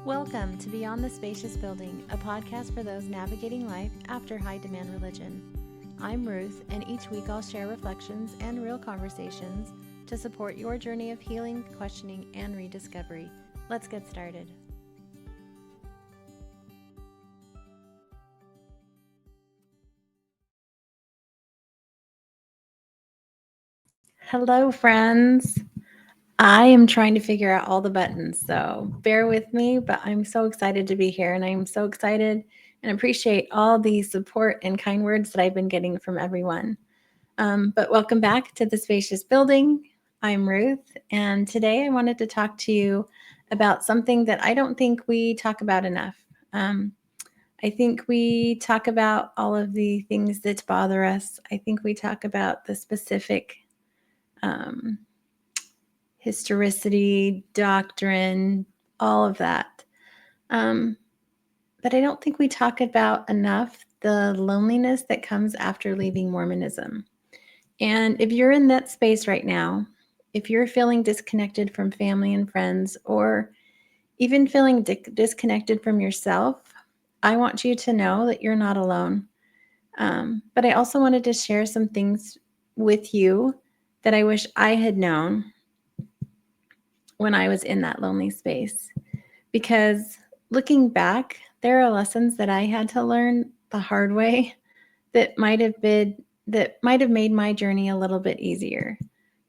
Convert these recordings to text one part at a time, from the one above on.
Welcome to Beyond the Spacious Building, a podcast for those navigating life after high-demand religion. I'm Ruth, and each week I'll share reflections and real conversations to support your journey of healing, questioning, and rediscovery. Let's get started. Hello, friends. I am trying to figure out all the buttons, so bear with me, but I'm so excited to be here, and I'm so excited and appreciate all the support and kind words that I've been getting from everyone. But welcome back to the Spacious Building. I'm Ruth, and today I wanted to talk to you about something that I don't think we talk about enough. I think we talk about all of the things that bother us. I think we talk about the specific historicity, doctrine, all of that. But I don't think we talk about enough the loneliness that comes after leaving Mormonism. And if you're in that space right now, if you're feeling disconnected from family and friends, or even feeling disconnected from yourself, I want you to know that you're not alone. But I also wanted to share some things with you that I wish I had known when I was in that lonely space. Because looking back, there are lessons that I had to learn the hard way that might have made my journey a little bit easier.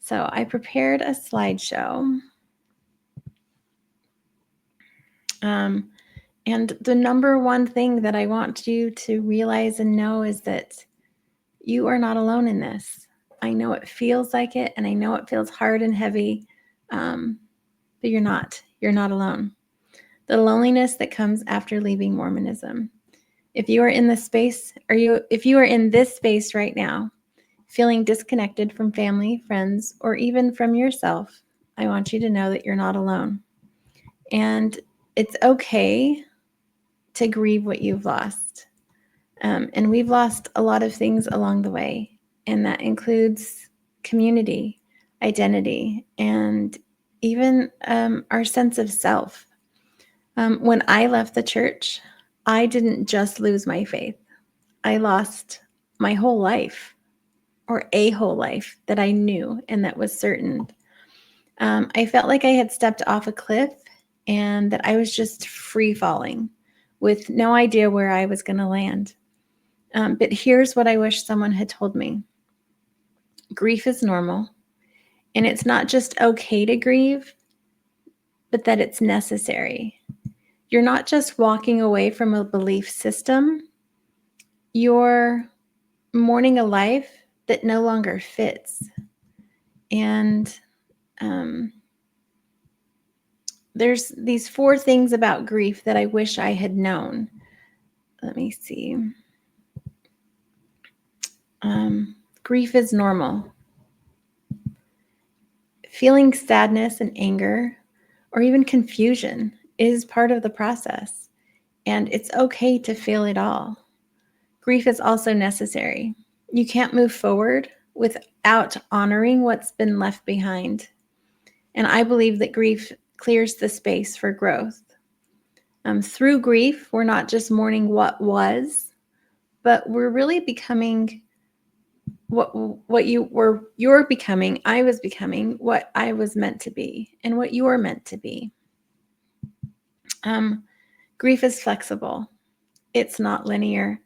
So I prepared a slideshow. And the number one thing that I want you to realize and know is that you are not alone in this. I know it feels like it, and I know it feels hard and heavy, but you're not. You're not alone. The loneliness that comes after leaving Mormonism. If you are in this space, if you are in this space right now, feeling disconnected from family, friends, or even from yourself, I want you to know that you're not alone. And it's okay to grieve what you've lost. And we've lost a lot of things along the way, and that includes community, identity, and even our sense of self. When I left the church, I didn't just lose my faith. I lost my whole life, or a whole life that I knew and that was certain. I felt like I had stepped off a cliff and that I was just free falling with no idea where I was going to land. But here's what I wish someone had told me. Grief is normal, and it's not just okay to grieve, but that it's necessary. You're not just walking away from a belief system. You're mourning a life that no longer fits. And there's these 4 things about grief that I wish I had known. Let me see. Grief is normal. Feeling sadness and anger, or even confusion, is part of the process. And it's okay to feel it all. Grief is also necessary. You can't move forward without honoring what's been left behind. And I believe that grief clears the space for growth. Through grief, we're not just mourning what was, but we're really becoming what you're becoming. I was becoming what I was meant to be and what you're meant to be. Grief is flexible. It's not linear.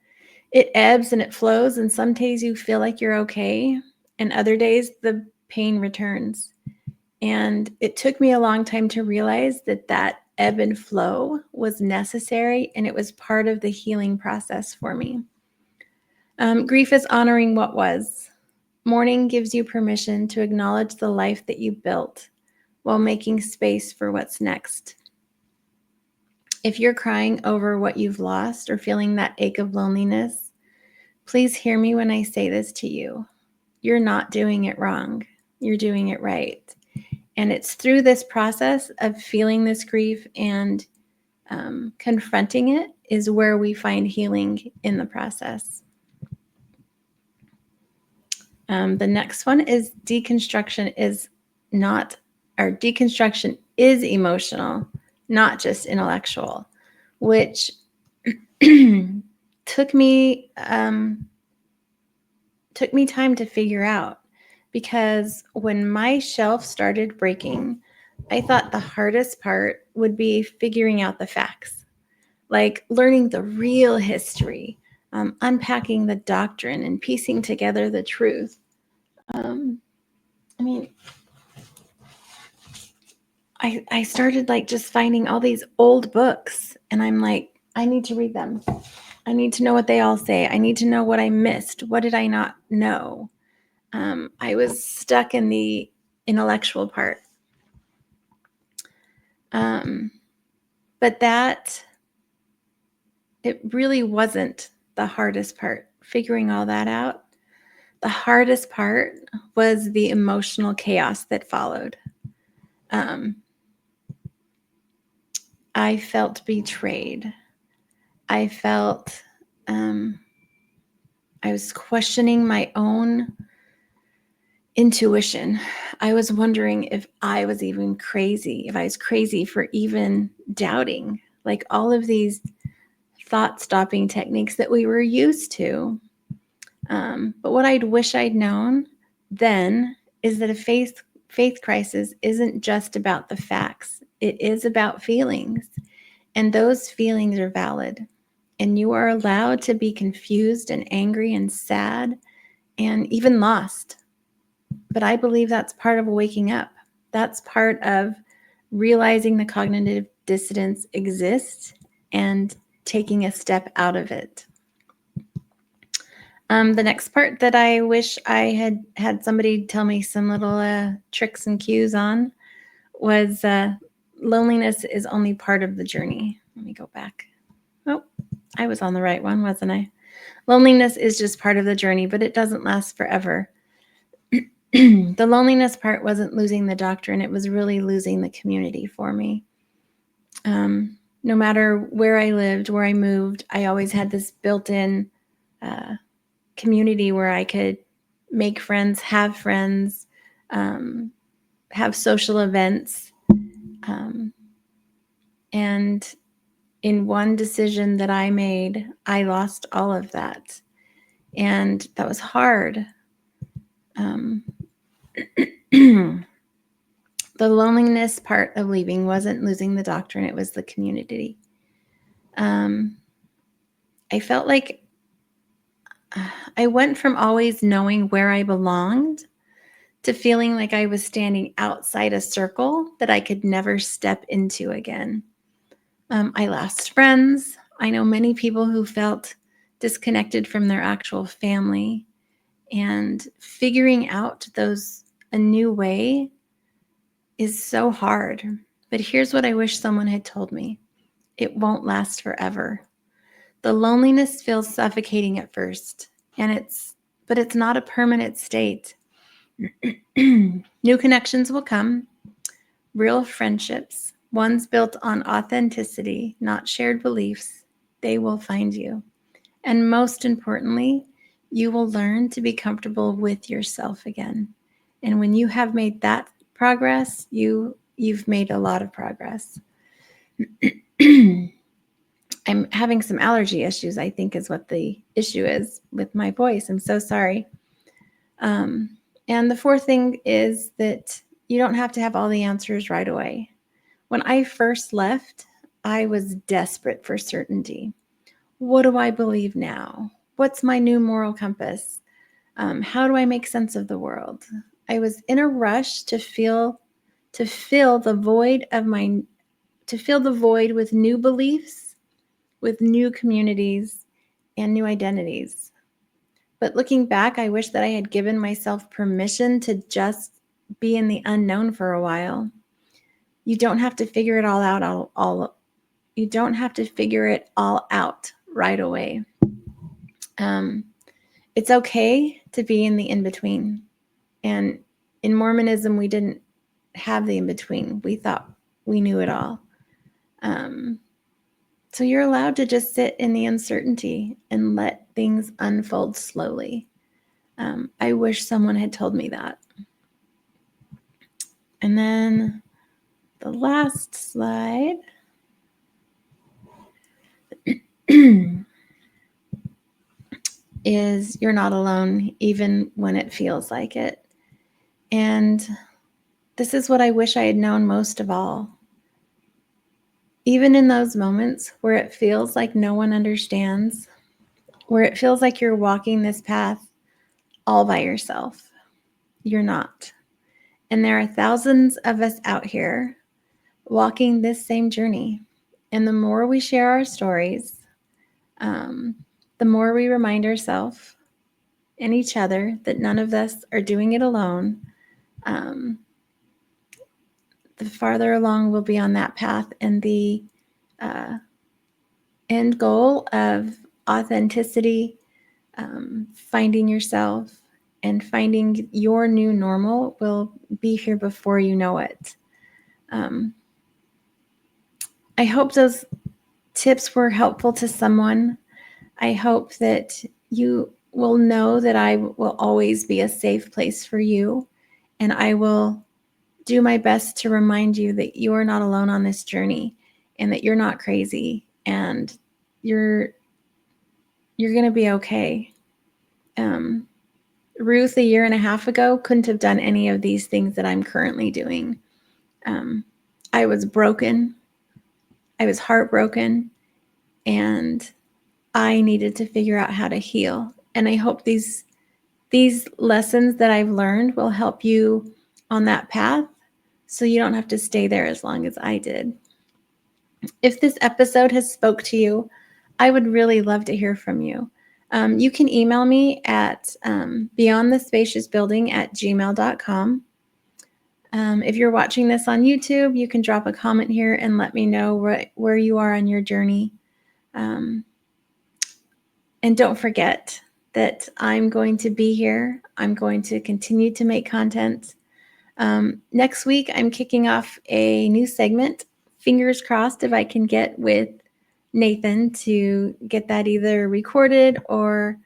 It ebbs and it flows, and some days you feel like you're okay, and other days the pain returns. And it took me a long time to realize that ebb and flow was necessary, and it was part of the healing process for me. Grief is honoring what was. Mourning gives you permission to acknowledge the life that you built while making space for what's next. If you're crying over what you've lost or feeling that ache of loneliness, please hear me when I say this to you. You're not doing it wrong. You're doing it right. And it's through this process of feeling this grief and confronting it is where we find healing in the process. The next one is deconstruction is emotional, not just intellectual, which took me time to figure out, because when my shelf started breaking, I thought the hardest part would be figuring out the facts, like learning the real history, unpacking the doctrine, and piecing together the truth. I mean, I started like just finding all these old books, and I'm like, I need to read them. I need to know what they all say. I need to know what I missed. What did I not know? I was stuck in the intellectual part. But it really wasn't the hardest part, figuring all that out. The hardest part was the emotional chaos that followed. I felt betrayed. I felt I was questioning my own intuition. I was wondering if I was even crazy, if I was crazy for even doubting, like all of these thought-stopping techniques that we were used to. But what I'd wish I'd known then is that a faith crisis isn't just about the facts. It is about feelings, and those feelings are valid. And you are allowed to be confused and angry and sad and even lost. But I believe that's part of waking up. That's part of realizing the cognitive dissonance exists and taking a step out of it. The next part that I wish I had somebody tell me some little tricks and cues on was loneliness is only part of the journey. Let me go back. Oh, I was on the right one, wasn't I? Loneliness is just part of the journey, but it doesn't last forever. The loneliness part wasn't losing the doctrine. It was really losing the community for me. No matter where I lived, where I moved, I always had this built-in community where I could make friends, have social events. And in one decision that I made, I lost all of that. And that was hard. The loneliness part of leaving wasn't losing the doctrine. It was the community. I felt like I went from always knowing where I belonged to feeling like I was standing outside a circle that I could never step into again. I lost friends. I know many people who felt disconnected from their actual family, and figuring out a new way is so hard. But here's what I wish someone had told me. It won't last forever. The loneliness feels suffocating at first, but it's not a permanent state. New connections will come, real friendships, ones built on authenticity, not shared beliefs. They will find you. And most importantly, you will learn to be comfortable with yourself again. And when you have made that progress, you've made a lot of progress. I'm having some allergy issues, I think is what the issue is with my voice. I'm so sorry. And the fourth thing is that you don't have to have all the answers right away. When I first left, I was desperate for certainty. What do I believe now? What's my new moral compass? How do I make sense of the world? I was in a rush to fill the void with new beliefs, with new communities, and new identities. But looking back, I wish that I had given myself permission to just be in the unknown for a while. You don't have to figure it all out. You don't have to figure it all out right away. It's okay to be in the in-between. And in Mormonism, we didn't have the in-between. We thought we knew it all. So you're allowed to just sit in the uncertainty and let things unfold slowly. I wish someone had told me that. And then the last slide. is you're not alone, even when it feels like it. And this is what I wish I had known most of all. Even in those moments where it feels like no one understands, where it feels like you're walking this path all by yourself, you're not. And there are thousands of us out here walking this same journey. And the more we share our stories, the more we remind ourselves and each other that none of us are doing it alone, the farther along we'll be on that path, and the end goal of authenticity, finding yourself and finding your new normal will be here before you know it. I hope those tips were helpful to someone. I hope that you will know that I will always be a safe place for you, and I will do my best to remind you that you are not alone on this journey, and that you're not crazy, and you're going to be okay. Ruth, a year and a half ago, couldn't have done any of these things that I'm currently doing. I was broken. I was heartbroken, and I needed to figure out how to heal. And I hope these lessons that I've learned will help you on that path, so you don't have to stay there as long as I did. If this episode has spoke to you, I would really love to hear from you. You can email me at beyondthespaciousbuilding@gmail.com. If you're watching this on YouTube, you can drop a comment here and let me know where you are on your journey. And don't forget that I'm going to be here. I'm going to continue to make content. Next week, I'm kicking off a new segment. Fingers crossed if I can get with Nathan to get that either recorded or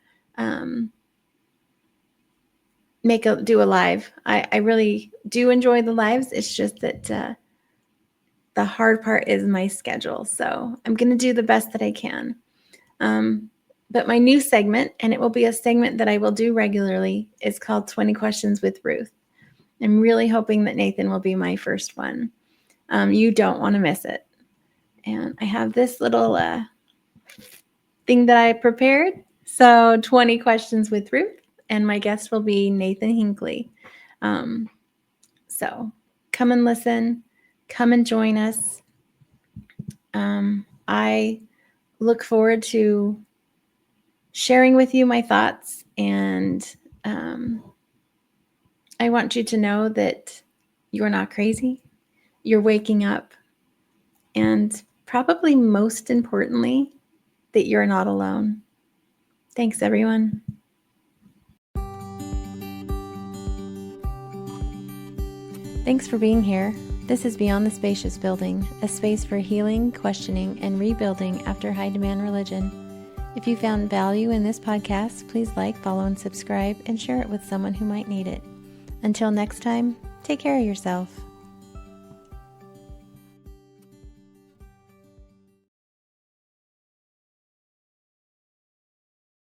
do a live. I really do enjoy the lives. It's just that the hard part is my schedule. So I'm going to do the best that I can. But my new segment, and it will be a segment that I will do regularly, is called 20 Questions with Ruth. I'm really hoping that Nathan will be my first one. You don't want to miss it. And I have this little thing that I prepared. So 20 Questions with Ruth, and my guest will be Nathan Hinckley. So come and listen. Come and join us. I look forward to sharing with you my thoughts, and I want you to know that you're not crazy. You're waking up, and probably most importantly, that you're not alone. Thanks, everyone. Thanks for being here. This is Beyond the Spacious Building, a space for healing, questioning, and rebuilding after high-demand religion. If you found value in this podcast, please like, follow, and subscribe, and share it with someone who might need it. Until next time, take care of yourself.